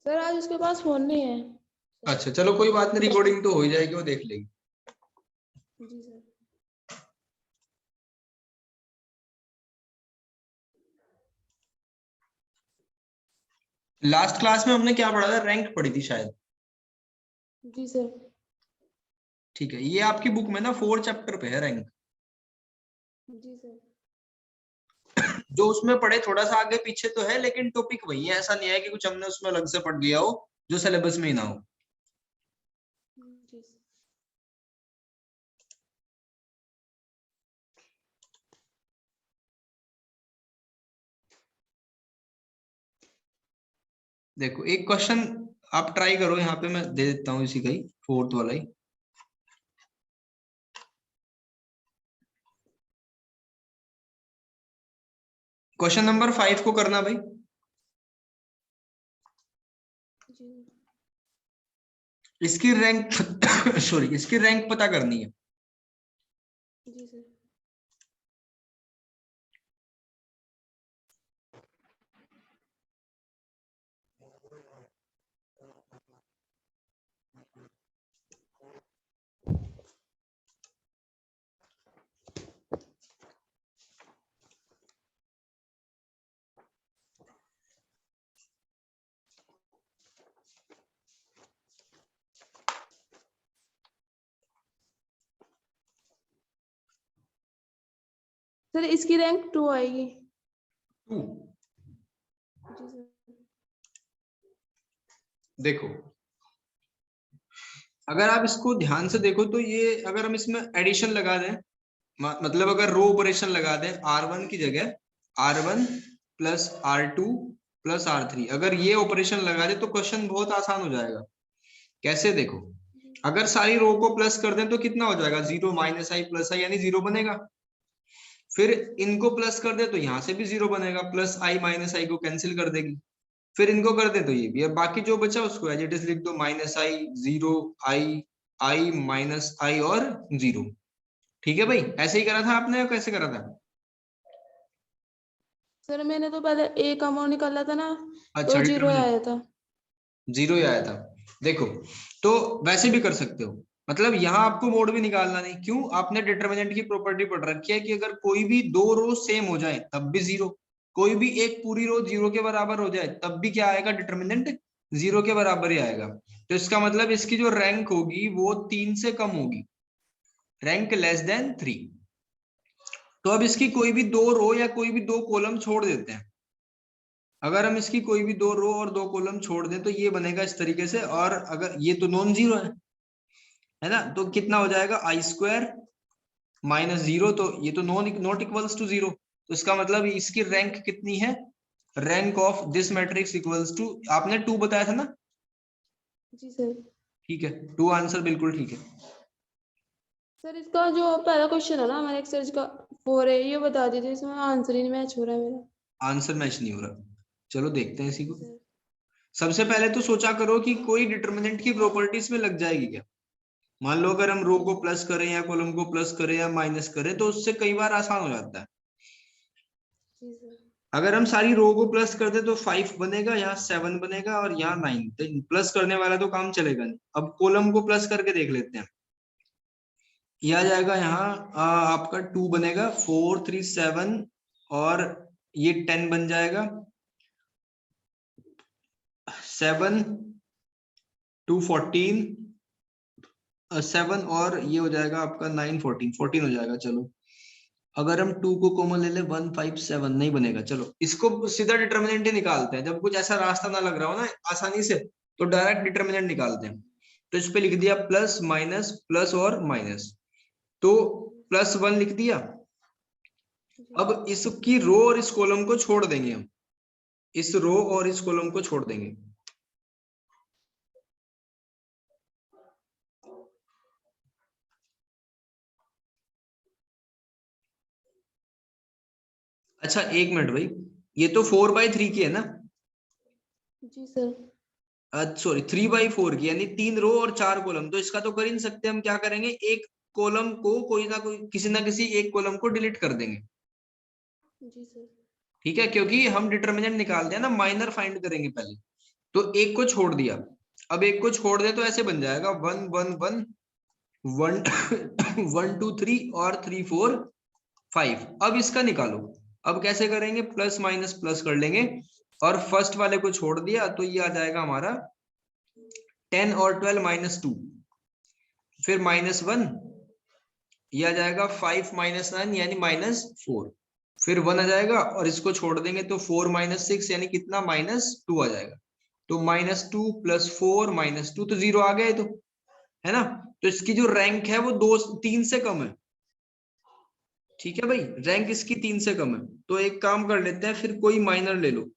Sir आज उसके पास phone नहीं है। अच्छा चलो कोई बात नहीं, रिकॉर्डिंग तो हो ही जाएगी, वो देख लेगी। जी सर। लास्ट क्लास में हमने क्या पढ़ा था, रैंक पढ़ी थी शायद। जी सर। ठीक है, ये आपकी बुक में ना 4 चैप्टर पे है रैंक। जी सर। जो उसमें पढ़े थोड़ा सा आगे पीछे तो है, लेकिन टॉपिक वही है, ऐसा नहीं है कि कुछ हमने उसमें अलग से पढ़ लिया हो जो सिलेबस में ही ना हो। जी सर। देखो एक क्वेश्चन आप ट्राई करो, यहाँ पे मैं दे देता हूँ इसी का ही, 4th वाला ही। क्वेश्चन नंबर 5 को करना भाई। जी इसकी रैंक सॉरी, इसकी रैंक पता करनी है। जी सर। सर इसकी रैंक 2 आएगी। 2। जी सर। देखो अगर आप इसको ध्यान से देखो तो ये, अगर हम इसमें एडिशन लगा दें, मतलब अगर रो ऑपरेशन लगा दें, R1 की जगह R1 plus R2 plus R3, अगर ये ऑपरेशन लगा दे तो क्वेश्चन बहुत आसान हो जाएगा। कैसे देखो, अगर सारी रो को प्लस कर दें तो कितना हो जाएगा, 0 माइनस आई प्लस आई, यानी 0 बनेगा। फिर इनको प्लस कर दे तो यहां से भी 0 बनेगा, प्लस आई माइनस आई को कैंसिल कर देगी। फिर इनको कर दे तो ये भी, अब बाकी जो बचा उसको एज इट इज लिख दो, माइनस आई, 0, आई, आई माइनस आई और 0। ठीक है भाई, ऐसे ही करा था आपने या कैसे करा था? सर मैंने तो पहले ए का अमाउंट निकाला था ना, अच्छा, तो 0 डिटरमिनेंट आया था। 0 ही आया था। देखो तो वैसे भी कर सकते हो, मतलब यहाँ आपको मोड भी निकालना नहीं, क्यों, आपने डिटरमिनेंट की प्रॉपर्टी पढ़ रखी है कि अगर कोई भी 2 रो सेम हो जाए तब भी 0, कोई भी एक पूरी रो 0 के बराबर हो जाए तब भी क्या आएगा, डिटरमिनेंट 0 के बराबर ही आएगा। तो इसका मतलब इसकी जो रैंक होगी वो 3 से कम होगी, रैंक लेस देन 3। तो अब इसकी कोई भी 2 रो या कोई भी 2 कॉलम छोड़ देते हैं। अगर हम इसकी कोई भी 2 रो और 2 कॉलम छोड़ दें तो ये बनेगा इस तरीके से, और अगर ये तो नॉन जीरो है ना, तो कितना हो जाएगा, आई स्क्वायर माइनस 0, तो ये तो नॉट इक्वल्स टू 0। तो इसका मतलब इसकी रैंक कितनी है, rank of this matrix equals to, आपने 2 बताया था ना? जी सर। ठीक है, 2 आंसर बिल्कुल ठीक है। सर इसका जो पहला क्वेश्चन है ना हमारे एक्सरसाइज का 4 है, ये बता दीजिए, इसमें आंसर ही नहीं मैच हो रहा है मेरा। आंसर मैच नहीं हो रहा, चलो देखते हैं इसी जी को। सर। सबसे पहले तो सोचा करो कि कोई डिटर्मिनेंट की प्रॉपर्टीज में लग जाएगी क्या। मान लो अगर हम रो को प्लस करें या कॉलम को प्लस करें या माइनस करें तो उससे कई बार आसान हो जाता है। जी सर। अगर हम सारी रो को प्लस कर दे तो 5 बनेगा, यहाँ 7 बनेगा और यहाँ 9, तो प्लस करने वाला तो काम चलेगा नहीं। अब कॉलम को प्लस करके देख लेते हैं, यह आ जाएगा यहाँ आपका 2 बनेगा, 4 3 7 और ये 10 बन जाएगा, 7 2 14, 7 और ये हो जाएगा आपका 9 14 14 हो जाएगा। चलो अगर हम 2 को कॉमन ले ले, 1 5 7 नहीं बनेगा। चलो इसको सीधा डिटर्मिनेंट ही निकालते हैं, जब कुछ ऐसा रास्ता ना लग रहा हो ना आसानी से, तो डायरेक्ट डिटर्मिनेंट निकालते हैं। तो इस पे लिख दिया प्लस माइनस प्लस और माइनस, तो +1 लिख दिया। अब इसकी रो और इस कॉलम को छोड़ देंगे हम, इस रो और इस कॉलम को छोड़ देंगे। अच्छा एक मिनट भाई, ये तो 4/3 की है ना? जी सर। सॉरी 3/4 की, यानी 3 रो और 4 कॉलम, तो इसका तो कर ही नहीं सकते। हम क्या करेंगे, एक कॉलम को कोई ना किसी एक कॉलम को डिलीट कर देंगे। जी सर। ठीक है, क्योंकि हम डिटर्मिनेंट निकालते हैं ना, माइनर फाइंड करेंगे पहले। तो एक को छोड़ दिया, अब एक को छोड़ दे तो ऐसे बन जाएगा 1 1 1 1 1 2 3 और 3 4 5। अब इसका निकालो, अब कैसे करेंगे, प्लस माइनस प्लस कर लेंगे, और फर्स्ट वाले को छोड़ दिया तो ये आ जाएगा हमारा 10 और 12 -2, फिर -1, ये आ जाएगा 5 -9 यानी -4, फिर 1 आ जाएगा और इसको छोड़ देंगे तो 4 -6 यानी कितना, -2 आ जाएगा। तो -2 + 4 -2 तो 0 आ गया है, तो है ना। तो इसकी जो रैंक है वो 3 से कम है। ठीक है भाई, रैंक इसकी 3 से कम है। तो एक काम कर लेते हैं, फिर कोई माइनर ले लो।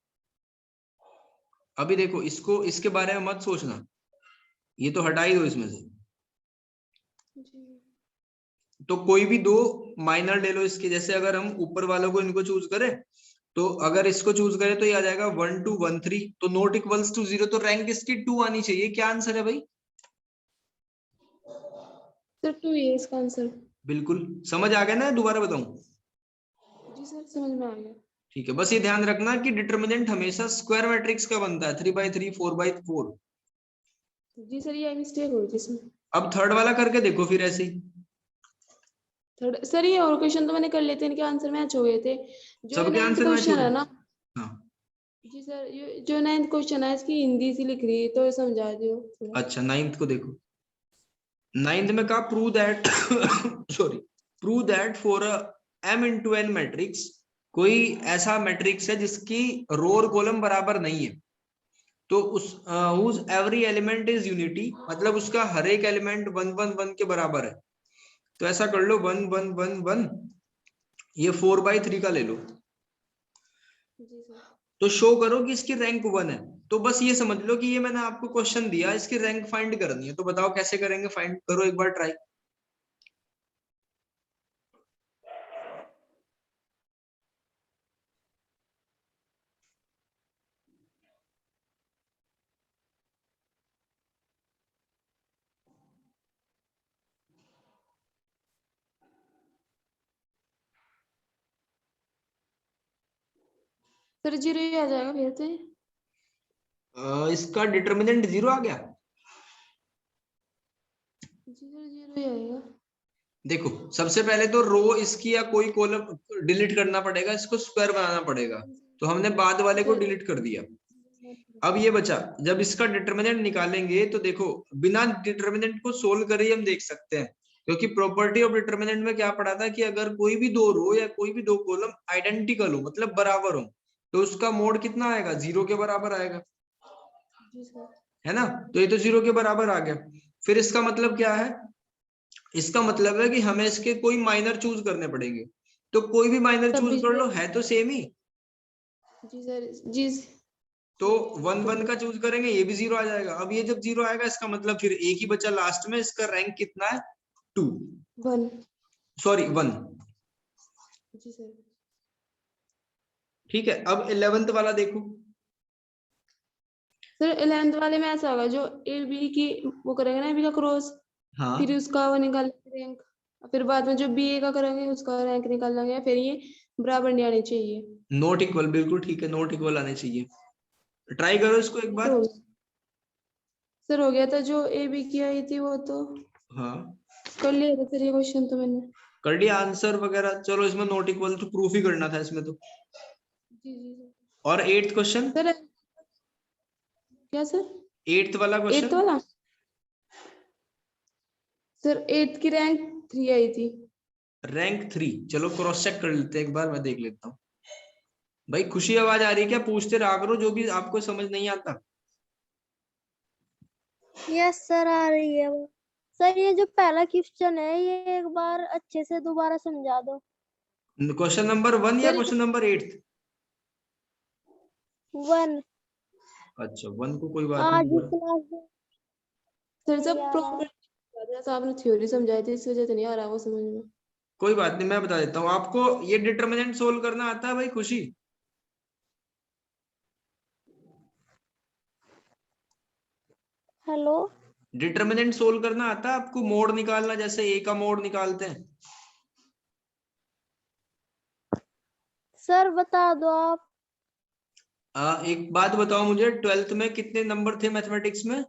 अभी देखो, इसको इसके बारे में मत सोचना, ये तो हटा ही दो इसमें से। तो कोई भी दो माइनर ले लो इसके, जैसे अगर हम ऊपर वालों को इनको चूज करें, तो अगर इसको चूज करें तो ये आ जाएगा 1 2 1 3, तो नॉट इक्वल्स टू 0, तो रैंक इसकी 2 आनी चाहिए। क्या आंसर है भाई? सर 2 ये इसका आंसर। बिल्कुल। समझ आ गया ना, दोबारा बताऊं? जी सर समझ में आ गया। ठीक है, बस ये ध्यान रखना कि डिटर्मिनेंट हमेशा स्क्वायर मैट्रिक्स का बनता है, 3/3 4/4। जी सर ये मिस्टेक हुई थी इसमें। अब थर्ड वाला करके देखो फिर ऐसे ही। थर्ड सर ये और क्वेश्चन तो मैंने कर लिए थे, इनके आंसर मैच हो गए थे। जो सबके 9th आंसर मैच हो क्वेश्चन है गए। ना, हाँ, जी सर ये जो 9th क्वेश्चन है इसकी हिंदी सी लिख रही है, तो समझा दो थोड़ा। अच्छा 9th को देखो। 9th में कहा prove that sorry, prove that for m into n matrix, कोई ऐसा मैट्रिक्स है जिसकी रो और कॉलम बराबर नहीं है, तो उस whose every element is unity, मतलब उसका हर एक एलिमेंट 1 1 1 के बराबर है। तो ऐसा कर लो 1 1 1 1, ये 4/3 का ले लो, जी सर। तो शो करो कि इसकी रैंक 1 है। तो बस ये समझ लो कि ये मैंने आपको क्वेश्चन दिया, इसकी रैंक फाइंड करनी है। तो बताओ कैसे करेंगे, फाइंड करो एक बार ट्राई। सर 0 ही आ जाएगा फिर से। इसका डिटर्मिनेंट 0 आ गया। जी सर 0 ही आएगा। देखो सबसे पहले तो रो इसकी या कोई कॉलम डिलीट करना पड़ेगा, इसको स्क्वायर बनाना पड़ेगा, तो हमने बाद वाले को डिलीट कर दिया। अब ये बचा, जब इसका डिटर्मिनेंट निकालेंगे तो देखो बिना डिटर्मिनेंट को सोल्व करे ही हम देख सकते हैं, क्योंकि प्रॉपर्टी ऑफ डिटर्मिनेंट में क्या पढ़ा था कि अगर कोई भी दो रो या कोई भी दो कॉलम आइडेंटिकल हो, मतलब बराबर हो, तो उसका मोड कितना आएगा, 0 के बराबर आएगा, जी सर। है ना। तो ये तो 0 के बराबर आ गया। फिर इसका मतलब क्या है, इसका मतलब है कि हमें इसके कोई माइनर चूज करने पड़ेंगे। तो कोई भी माइनर तब चूज भी कर 0। लो, है तो सेम ही। जी सर जी। तो 1 1 का चूज करेंगे, ये भी 0 आ जाएगा। अब ये जब 0 आएगा, इसका मतलब फिर एक ही बचा लास्ट में, इसका रैंक कितना है, 2, 1। सॉरी 1। जी सर। ठीक है, अब 11th वाला देखो। सर 11th वाले में ऐसा होगा, जो ए बी की वो करेंगे ना, बी का क्रॉस, हाँ, फिर उसका वो निकाल रैंक, फिर बाद में जो बी ए का करेंगे उसका रैंक निकाल लेंगे, फिर ये बराबर नहीं आनी चाहिए। नॉट इक्वल, बिल्कुल ठीक है, नॉट इक्वल आने चाहिए। ट्राई करो इसको एक तो बार। सर हो गया था, जो ए बी की आई थी वो तो हाँ, कर लिया था सर, ये क्वेश्चन तो मैंने। कर लिया आंसर वगैरह, चलो इसमें नॉट इक्वल तो प्रूफ ही करना था इसमें तो। जी जी सर। और 8th क्वेश्चन, सर क्या सर? 8th वाला 8th क्वेश्चन। वाला सर 8th की रैंक 3 आई थी। रैंक 3, चलो क्रॉस चेक कर लेते हैं एक बार, मैं देख लेता हूँ। भाई खुशी आवाज आ रही है क्या? पूछते रहा करो जो भी आपको समझ नहीं आता। यस सर आ रही है वो। सर ये जो पहला क्वेश्चन है ये एक बार अच्छे से दोबारा समझा दो। क्वेश्चन नंबर 1 या सर क्वेश्चन नंबर 8th? 1 अच्छा 1 को कोई बात आज नहीं। क्लास में सर नहीं सब आ रहा है। प्रॉपर आपने थ्योरी समझाई थी, इस वजह से नहीं आ रहा वो समझ में। कोई बात नहीं, मैं बता देता हूँ आपको। ये डिटर्मिनेंट सोल्व करना आता है भाई खुशी? हेलो डिटर्मिनेंट सोल्व करना आता है आपको? मोड निकालना, जैसे ए का मोड निकालते हैं। सर बता दो आप। एक बात बताओ मुझे, 12th में कितने नंबर थे मैथमेटिक्स में?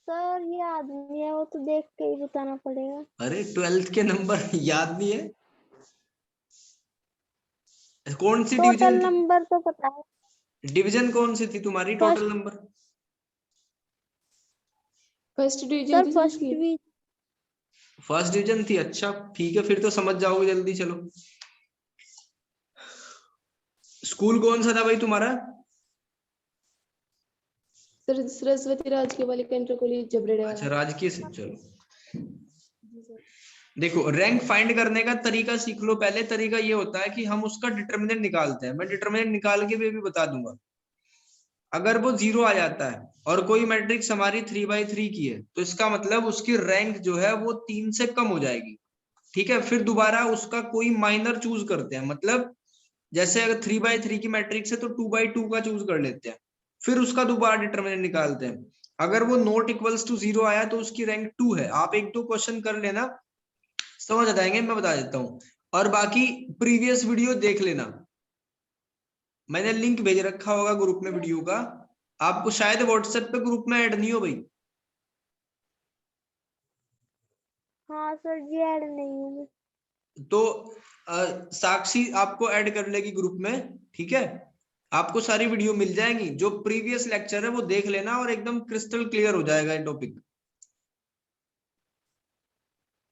सर ये आदमी है, वो तो देख के ही बताना पड़ेगा। अरे 12th के नंबर याद नहीं है? कौन सी टोटल डिवीजन थी? नंबर तो पता है। डिवीजन कौन सी थी तुम्हारी? First, total number first division sir थी फर्स्ट उसकी। भी। फर्स्ट डिवीजन थी? अच्छा ठीक है, फिर तो समझ जाओगे जल्दी। चलो, स्कूल कौन सा था भाई तुम्हारा? सर सरस्वती राजकीय बालिका इंटर कॉलेज जबरेड़ा अच्छा, वाला। राजकीय से। चलो जी सर। देखो, रैंक फाइंड करने का तरीका सीख लो। पहले तरीका ये होता है कि हम उसका डिटर्मिनेंट निकालते हैं। मैं डिटर्मिनेंट निकाल के भी बता दूंगा। अगर वो 0 आ जाता है और कोई मैट्रिक्स हमारी 3/3 की है, तो इसका मतलब उसकी रैंक जो है वो 3 से कम हो जाएगी। ठीक है, फिर दोबारा उसका कोई माइनर चूज करते हैं। मतलब जैसे अगर 3/3 की मैट्रिक्स है तो 2/2 का चूज कर लेते हैं, फिर उसका दोबारा डिटर्मिनेंट निकालते हैं। अगर वो नॉट इक्वल्स टू 0 आया तो उसकी रैंक 2 है। आप 1-2 क्वेश्चन कर लेना, समझ आ जाएंगे। मैं बता देता हूँ, और बाकी प्रीवियस वीडियो देख लेना। मैंने लिंक भेज रखा होगा ग्रुप में वीडियो का। आपको शायद व्हाट्सएप पे ग्रुप में ऐड नहीं हो भाई। हाँ सर जी, ऐड नहीं हूँ मैं। तो साक्षी आपको ऐड कर लेगी ग्रुप में। ठीक है, आपको सारी वीडियो मिल जाएंगी। जो प्रीवियस लेक्चर है वो देख लेना और एकदम क्रिस्टल क्लियर हो जाएगा ये टॉपिक।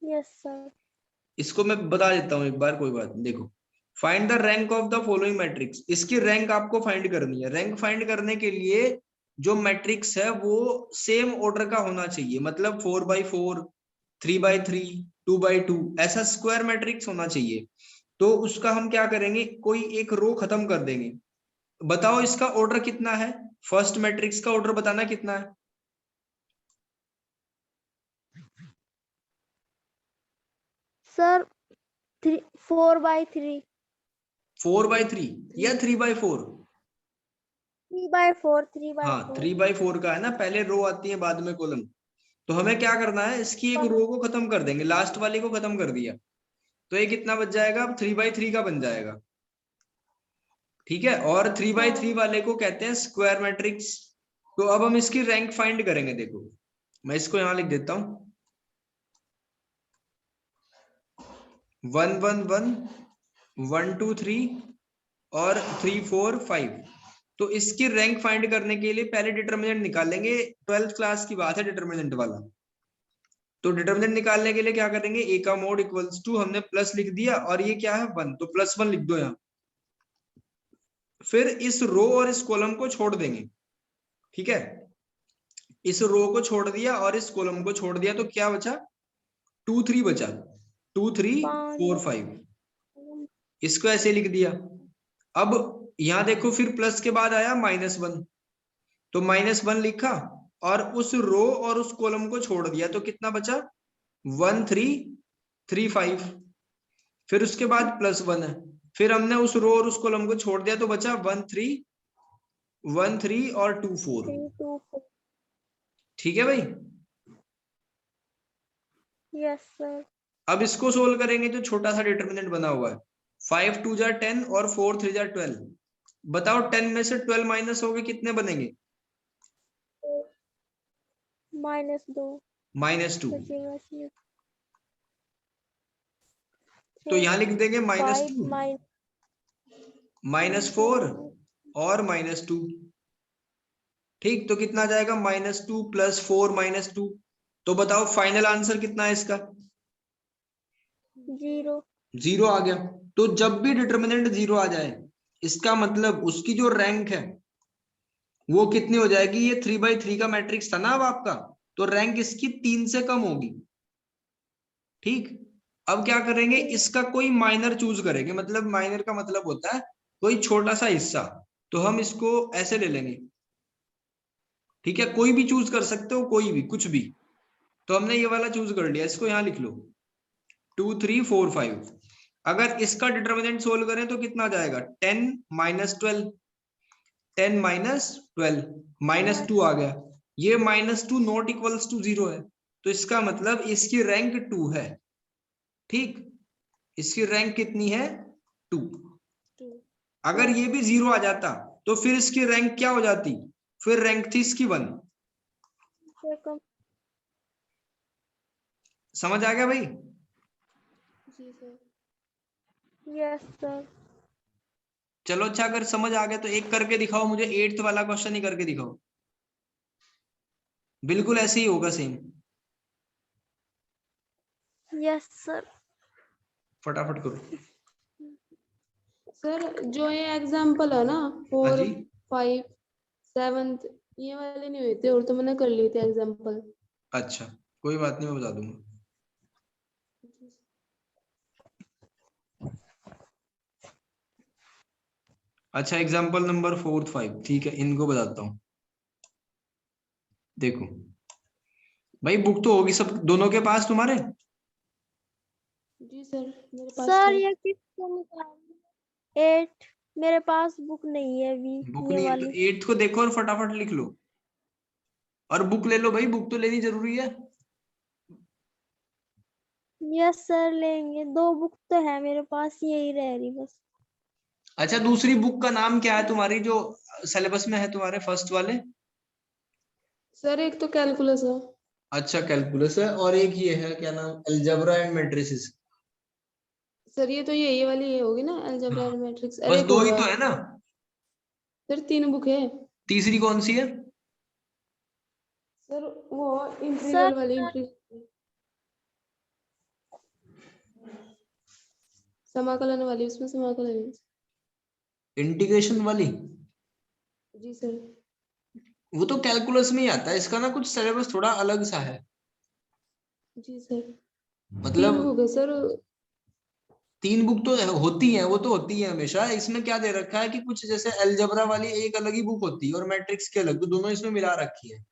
Yes sir. इसको मैं बता देता हूँ एक बार, कोई बात नहीं। देखो, find the rank of the following matrix. इसकी रैंक आपको फाइंड करनी है। रैंक फाइंड करने के लिए जो मैट्रिक्स है वो सेम ऑर्डर का होना चाहिए। मतलब 4/4, 3/3, 2/2, ऐसा स्क्वायर मैट्रिक्स होना चाहिए। तो उसका हम क्या करेंगे, कोई एक रो खत्म कर देंगे। बताओ इसका ऑर्डर कितना है? फर्स्ट मैट्रिक्स का ऑर्डर बताना कितना है? सर 4/3। 4/3 या 3/4? 3/4, हाँ, 3/4। 3/4 का है ना। पहले रो आती है, बाद में कॉलम। तो हमें क्या करना है, इसकी एक रो को खत्म कर देंगे, लास्ट वाले को खत्म कर दिया तो ये कितना बच जाएगा? अब 3/3 का बन जाएगा। ठीक है, और 3/3 वाले को कहते हैं स्क्वायर मैट्रिक्स। तो अब हम इसकी रैंक फाइंड करेंगे। देखो, मैं इसको यहां लिख देता हूं, 1 1 1 1 2 3 और 3 4 5। तो इसकी रैंक फाइंड करने के लिए पहले डिटर्मिनेंट निकालेंगे। 12th क्लास की बात है डिटर्मिनेंट वाला। तो डिटर्मिनेंट निकालने के लिए क्या करेंगे, ए का मोड इक्वल्स टू, हमने प्लस लिख दिया, और ये क्या है 1, तो +1 लिख दो यहाँ। फिर इस रो और इस कॉलम को छोड़ देंगे। ठीक है, इस रो को छोड़ दिया और इस कॉलम को छोड़ दिया, तो क्या बचा? 2 3 बचा। 2 3 4 5, इसको ऐसे लिख दिया। अब यहां देखो, फिर प्लस के बाद आया -1, तो -1 लिखा और उस रो और उस कॉलम को छोड़ दिया, तो कितना बचा? 1 3 3 5। फिर उसके बाद +1 है, फिर हमने उस रो और उस कॉलम को छोड़ दिया, तो बचा 1 3 1 3 और 2 4। 3 2 4। ठीक है भाई। Yes sir. अब इसको सोल्व करेंगे, जो छोटा सा डिटर्मिनेंट बना हुआ है, 5 2 जा 10 और 4 3 जा 12। बताओ 10 में से 12 माइनस हो गए, कितने बनेंगे? -2 -2। बचेगा इसमें। तो यहां लिख देंगे 5 -2 -4 और -2। ठीक, तो कितना आ जाएगा? -2 + 4 -2। तो बताओ फाइनल आंसर कितना है इसका? 0। 0 आ गया। तो जब भी डिटर्मिनेंट 0 आ जाए, इसका मतलब उसकी जो रैंक है वो कितनी हो जाएगी? ये 3/3 का मैट्रिक्स था ना अब आपका, तो रैंक इसकी 3 से कम होगी। ठीक, अब क्या करेंगे, इसका कोई माइनर चूज करेंगे। मतलब माइनर का मतलब होता है कोई छोटा सा हिस्सा। तो हम इसको ऐसे ले लेंगे। ठीक है, कोई भी चूज कर सकते हो, कोई भी, कुछ भी। तो हमने ये वाला चूज कर लिया, इसको यहां लिख लो, 2 3 4 5। अगर इसका डिटर्मिनेंट सोल्व करें तो कितना आ जाएगा? 10 - 12, 10 - 12, -2 आ गया। ये -2 नॉट इक्वल्स टू 0 है, तो इसका मतलब इसकी रैंक 2 है। ठीक, इसकी रैंक कितनी है? 2। 2। अगर ये भी 0 आ जाता तो फिर इसकी रैंक क्या हो जाती, फिर रैंक थी इसकी 1। समझ आ गया भाई? जी सर। Yes sir. चलो अच्छा, अगर समझ आ गया तो एक करके दिखाओ मुझे, 8th वाला क्वेश्चन ही करके दिखाओ। बिल्कुल ऐसे ही होगा सेम। Yes sir. फटाफट करो। सर जो ये एग्जाम्पल है ना, हाँ 4, जी। 5, 7 ये वाले नहीं हुए थे, और तो मैंने कर लिए थे एग्जाम्पल। अच्छा कोई बात नहीं, मैं बता दूंगा। अच्छा एग्जाम्पल नंबर 4, 5, ठीक है, इनको बताता हूँ। देखो भाई, बुक तो होगी सब दोनों के पास तुम्हारे? जी सर, मेरे पास सर तो ये किसको निकाल 8 मेरे पास बुक नहीं है अभी बुक ये नहीं है तो वाली। 8th को देखो और फटाफट लिख लो, और बुक ले लो भाई, बुक तो लेनी जरूरी है। यस सर लेंगे, 2 बुक तो है मेरे पास, यही रह रही बस। अच्छा दूसरी बुक का नाम क्या है तुम्हारी, जो सिलेबस में है तुम्हारे फर्स्ट वाले? सर एक तो कैलकुलस है। अच्छा कैलकुलस है, और एक ये है क्या नाम, अलजेब्रा एंड मैट्रिसेस। सर ये तो ये वाली ये होगी ना, अलजेब्रा हाँ एंड मैट्रिक्स। बस अरे एक 2 ही और तो है है ना? सर, 3 बुक है। तीसरी कौन सी है? सर वो सर इंटीग्रल वाली, समाकलन वाली, उसमें समाकलन है। इंटीग्रेशन वाली? जी सर। वो तो कैलकुलस में ही आता है, इसका ना कुछ सिलेबस थोड़ा अलग सा है। जी सर। 3 मतलब बुक है सर। 3 बुक तो होती है, वो तो होती है हमेशा। इसमें क्या दे रखा है कि कुछ जैसे अलजेब्रा वाली एक अलग ही बुक होती है और मैट्रिक्स की अलग, तो दोनों इसमें मिला रखी है।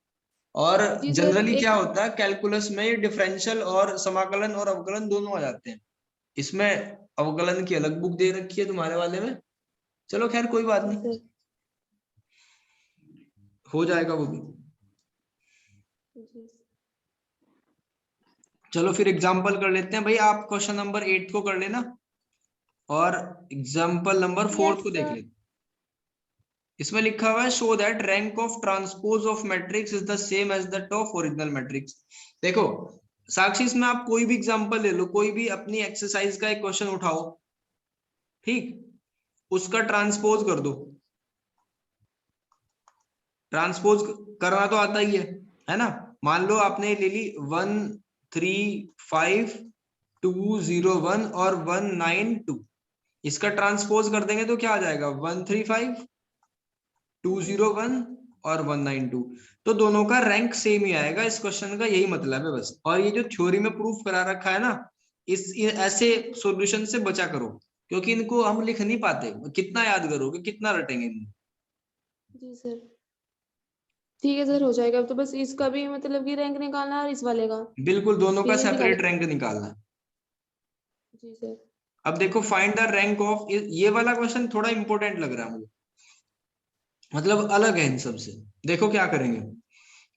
और जी सर। जनरली एक क्या होता है कैलकुलस में, डिफरेंशियल और समाकलन और अवकलन दोनों आ जाते हैं। इसमें अवकलन की अलग बुक दे रखी है तुम्हारे वाले में। चलो खैर कोई बात जी नहीं, सर। हो जाएगा वो भी। जी चलो फिर एग्जाम्पल कर लेते हैं भाई, आप क्वेश्चन नंबर 8 को कर लेना और एग्जाम्पल नंबर 4 यस को देख सर। लेते। इसमें लिखा हुआ है show that rank of transpose of matrix is the same as that of original matrix. देखो साक्षी, इसमें आप कोई भी एग्जांपल ले लो, कोई भी अपनी एक्सरसाइज का एक क्वेश्चन उठाओ, ठीक, उसका ट्रांसपोज कर दो। ट्रांसपोज करना तो आता ही है ना? मान लो आपने ले ली 1, 3, 5, 2, 0, 1 और 1, 9, 2। इसका ट्रांसपोज कर देंगे तो क्या आ जाएगा, 1, 3, 5, 2, 0, 1 और 1, 9, 2। तो दोनों का रैंक सेम ही आएगा, इस क्वेश्चन का यही मतलब है बस। और ये जो थ्योरी में प्रूफ करा रखा है ना, ऐसे सॉल्यूशन से बचा करो, क्योंकि इनको हम लिख नहीं पाते, कितना याद करोगे, कितना रटेंगे इनको। जी सर। ठीक है सर, हो जाएगा। अब तो बस इसका भी मतलब कि रैंक निकालना है और इस वाले का बिल्कुल, दोनों का पीरियड सेपरेट निकालेंगे। रैंक निकालना है। जी सर। अब देखो फाइंड द रैंक ऑफ, ये वाला क्वेश्चन थोड़ा इंपॉर्टेंट लग रहा है मुझे, मतलब अलग है इन सबसे। देखो क्या करेंगे,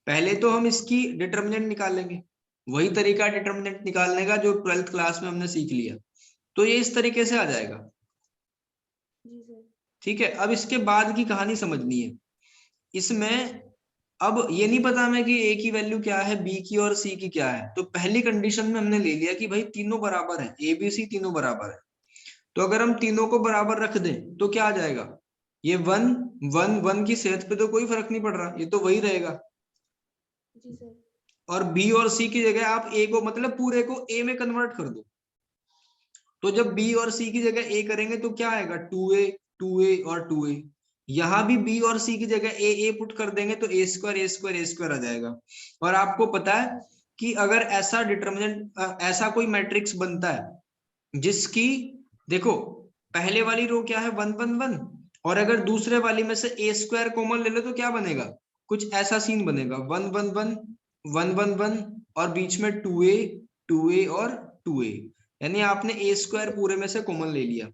पहले तो हम इसकी डिटर्मिनेंट निकालेंगे, वही तरीका डिटर्मिनेंट निकालने का जो 12th क्लास में हमने सीख लिया। तो ये इस तरीके से आ जाएगा, जी सर। ठीक है। अब इसके बाद की कहानी समझनी है इसमें। अब ये नहीं पता हमें कि ए की वैल्यू क्या है, बी की और सी की क्या है, तो पहली कंडीशन में हमने ले लिया कि भाई तीनों बराबर है, ए बी सी तीनों बराबर है। तो अगर हम तीनों को बराबर रख दें तो क्या आ जाएगा, ये 1, 1, 1 की सेहत पे तो कोई फर्क नहीं पड़ रहा, ये तो वही रहेगा। जी सर। और बी और सी की जगह आप ए को, मतलब पूरे को ए में कन्वर्ट कर दो। तो जब बी और सी की जगह ए करेंगे तो क्या आएगा, 2a, 2a और 2a। यहां भी बी और सी की जगह ए पुट कर देंगे तो ए स्क्वायर, ए स्क्वायर, ए स्क्वायर आ जाएगा। और आपको पता है कि अगर ऐसा डिटर्मिनेंट, ऐसा कोई मैट्रिक्स बनता है जिसकी, देखो पहले वाली रो क्या है, 1, 1, 1, और अगर दूसरे वाली में से ए स्क्वायर कॉमन ले लो तो क्या बनेगा, कुछ ऐसा सीन बनेगा, 1, 1, 1, 1, 1, 1 और बीच में 2a, 2a और 2a। यानी आपने ए स्क्वायर पूरे में से कॉमन ले लिया।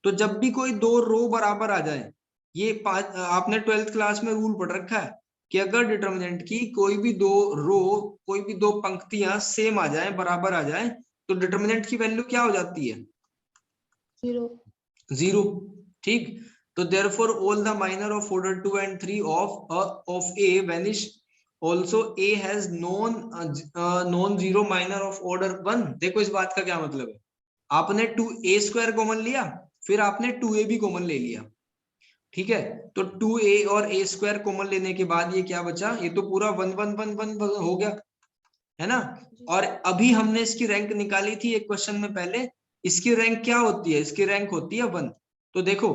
तो जब भी कोई दो रो बराबर आ जाए, ये आपने 12th क्लास में रूल पढ़ रखा है कि अगर डिटर्मिनेंट की कोई भी दो रो, कोई भी दो पंक्तियां सेम आ जाए, बराबर आ जाए, तो डिटर्मिनेंट की वैल्यू क्या हो जाती है, 0। 0, ठीक। तो therefore all the minor of order 2 and 3 of A vanish. Also A has non zero minor of order 1. देखो इस बात का क्या मतलब है, आपने 2A स्क्वायर कॉमन लिया, फिर आपने 2A भी कॉमन ले लिया, ठीक है। तो 2A और A स्क्वायर कॉमन लेने के बाद ये क्या बचा, ये तो पूरा 1 1 1 1 हो गया, है ना। और अभी हमने इसकी रैंक निकाली थी एक क्वेश्चन में पहले, इसकी रैंक क्या होती है, इसकी रैंक होती है 1। तो देखो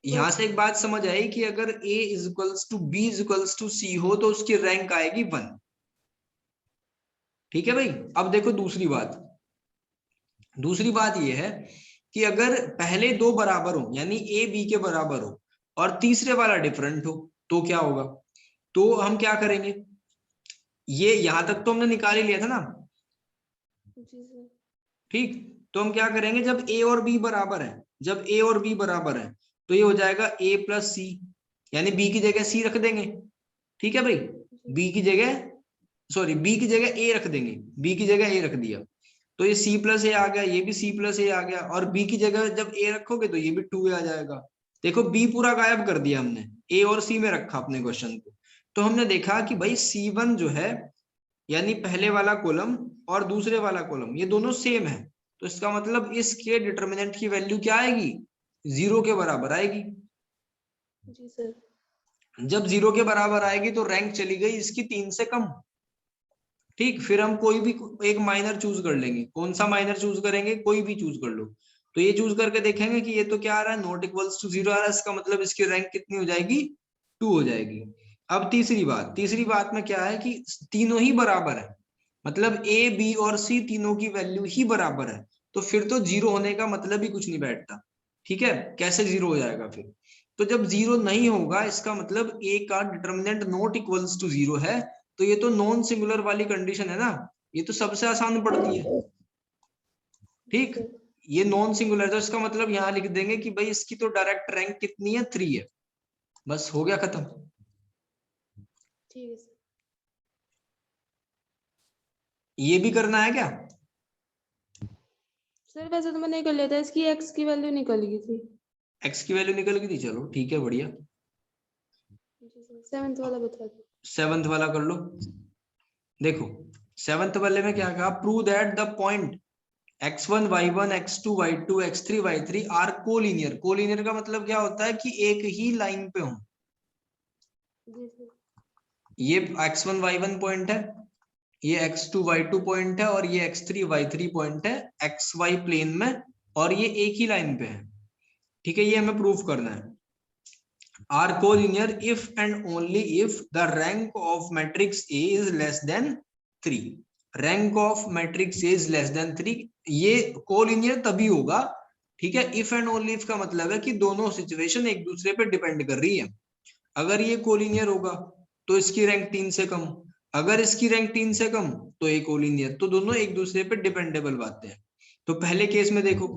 यहां से एक बात समझ आई कि अगर A is equals to B is equals to C हो तो उसकी रैंक आएगी 1, ठीक है भाई। अब देखो दूसरी बात ये है कि अगर पहले दो बराबर हो, यानी A B के बराबर हो और तीसरे वाला डिफरेंट हो, तो क्या होगा। तो हम क्या करेंगे, ये यहां तक तो हमने निकाल ही लिया था ना, जी सर। ठीक। तो हम क्या करेंगे, जब A और B बराबर है, जब A और B बराबर है तो ये हो जाएगा A प्लस C, यानी B की जगह C रख देंगे, ठीक है भाई। B की जगह B की जगह A रख देंगे, B की जगह A रख दिया, तो ये C प्लस A आ गया, ये भी C प्लस A आ गया, और B की जगह जब A रखोगे तो ये भी 2A आ जाएगा। देखो B पूरा गायब कर दिया हमने, A और C में रखा अपने क्वेश्चन को। तो हमने देखा कि भाई C1 जो है, यानी पहले वाला कॉलम और दूसरे वाला कॉलम ये दोनों सेम है, तो इसका मतलब इसके डिटर्मिनेंट की वैल्यू क्या आएगी, 0 के बराबर आएगी। जी सर। जब 0 के बराबर आएगी तो रैंक चली गई इसकी 3 से कम, ठीक। फिर हम कोई भी एक माइनर चूज कर लेंगे, कौन सा माइनर चूज करेंगे, कोई भी चूज कर लो। तो ये चूज करके देखेंगे कि ये तो क्या आ रहा है, नॉट इक्वल्स टू 0 आ रहा है, इसका मतलब इसकी रैंक कितनी हो जाएगी, 2 हो जाएगी। अब तीसरी बात में क्या है कि तीनों ही बराबर है, मतलब A B और C तीनों की वैल्यू ही बराबर है, तो फिर तो 0 होने का मतलब ही कुछ नहीं बैठता, ठीक है। कैसे 0 हो जाएगा फिर, तो जब 0 नहीं होगा इसका मतलब A का डिटर्मिनेंट नॉट इक्वल्स टू 0 है, तो ये तो नॉन सिंगुलर वाली कंडीशन है ना, ये तो सबसे आसान पड़ती है, ठीक। ये नॉन सिंगुलर, तो इसका मतलब यहाँ लिख देंगे कि भाई इसकी तो डायरेक्ट रैंक कितनी है, 3 है, बस हो गया खत्म। ठीक है सर। ये भी करना है क्या, सर वैसे तो मैंने निकल लिया था, इसकी x की वैल्यू निकल गई थी। x की वैल्यू निकल गई थी, चलो ठीक है बढ़िया। जी सर, 7th वाला बता दो। 7th वाला कर लो। देखो 7th वाले में क्या कहा, prove that the point x1 y1 x2 y2 x3 y3 are collinear. Collinear का मतलब क्या होता है कि एक ही लाइन पे हो। जी सर। ये x1 y1 पॉइंट है, ये x2 y2 पॉइंट है, और ये x3 y3 पॉइंट है xy प्लेन में, और ये एक ही लाइन पे है, ठीक है। ये हमें प्रूफ करना है। Are collinear if and only if the rank of matrix A is less than 3। Rank of matrix A is less than 3, ये कोलिनियर तभी होगा, ठीक है। इफ एंड ओनली इफ का मतलब है कि दोनों सिचुएशन एक दूसरे पे डिपेंड कर रही है। अगर ये कोलिनियर होगा तो इसकी रैंक 3 से कम, अगर इसकी रैंक 3 से कम तो ये कोलिनियर, तो दोनों एक दूसरे पे डिपेंडेबल बातें हैं। तो पहले केस में देखो,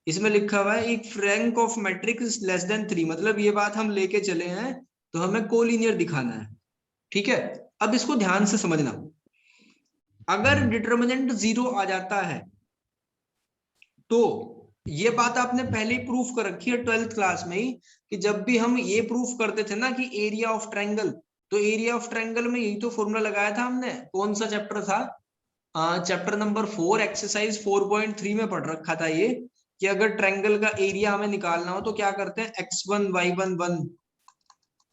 इसमें लिखा हुआ है if rank of matrix less than 3, मतलब ये बात हम लेके चले हैं तो हमें कोलिनियर दिखाना है, ठीक है। अब इसको ध्यान से समझना, अगर डिटर्मिनेंट 0 आ जाता है तो ये बात आपने पहले ही प्रूफ कर रखी है 12th क्लास में ही, कि जब भी हम ये प्रूफ करते थे ना कि एरिया ऑफ ट्रायंगल, तो एरिया ऑफ ट्रायंगल में यही तो फॉर्मूला लगाया था हमने। कौन सा चैप्टर था, चैप्टर नंबर 4 एक्सरसाइज 4.3 में पढ़ रखा था ये, कि अगर ट्रायंगल का एरिया हमें निकालना हो तो क्या करते हैं, x1 y1 1,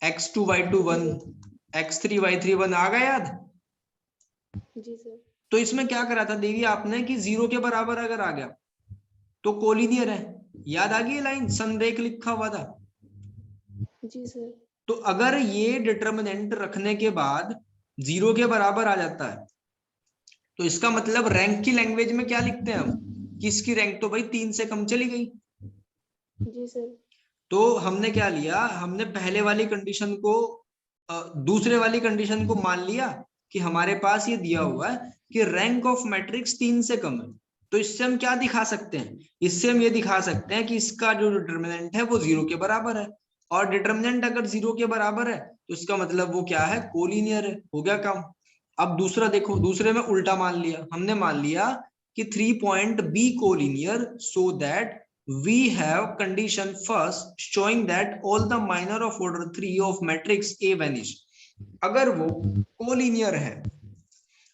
x2 y2 1, x3 y3 1, आ गया याद। जी सर। तो इसमें क्या करा था देवी आपने कि 0 के बराबर अगर आ गया तो कोलिनियर है, याद आ गई लाइन, संरेख लिखा हुआ था। जी सर। तो अगर ये डिटर्मिनेंट रखने के बाद 0 के बराबर आ जाता है तो इसका मतलब रैंक की लैंग्वेज में क्या लिखते हैं हम, कि इसकी रैंक तो भाई 3 से कम चली गई। जी सर। तो हमने क्या लिया, हमने पहले वाली कंडीशन को दूसरे वाली कंडीशन को मान लिया कि हमारे पास ये दिया हुआ है कि रैंक ऑफ मैट्रिक्स 3 से कम है। तो इससे हम क्या दिखा सकते हैं, इससे हम ये दिखा सकते हैं कि इसका जो डिटर्मिनेंट है वो 0 के बराबर है, और डिटर्मिनेंट अगर 0 के बराबर है तो इसका मतलब वो क्या है, कोलिनियर है। हो गया काम। अब दूसरा देखो, दूसरे में उल्टा मान लिया, हमने मान लिया कि 3 point be collinear so that we have condition first showing that all the minor of order 3 of matrix A vanish. अगर वो कोलिनियर है,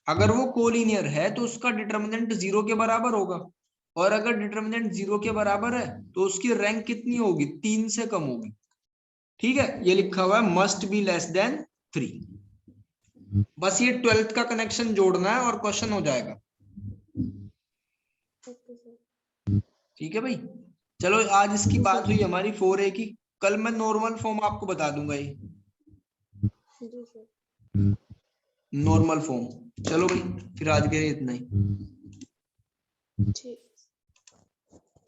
अगर वो कोलिनियर है तो उसका डिटर्मिनेंट 0 के बराबर होगा, और अगर डिटर्मिनेंट 0 के बराबर है तो उसकी रैंक कितनी होगी, 3 से कम होगी। ठीक है, ये लिखा हुआ है मस्ट बी लेस देन 3। बस ये 12th का कनेक्शन जोड़ना है और क्वेश्चन हो जाएगा। Okay sir. ठीक है भाई, चलो आज इसकी बात हुई हमारी 4A की, कल मैं नॉर्मल फॉर्म आपको बता दूंगा ये जी सर। Normal form. चलो भाई फिर आज के लिए इतना ही। ठीक।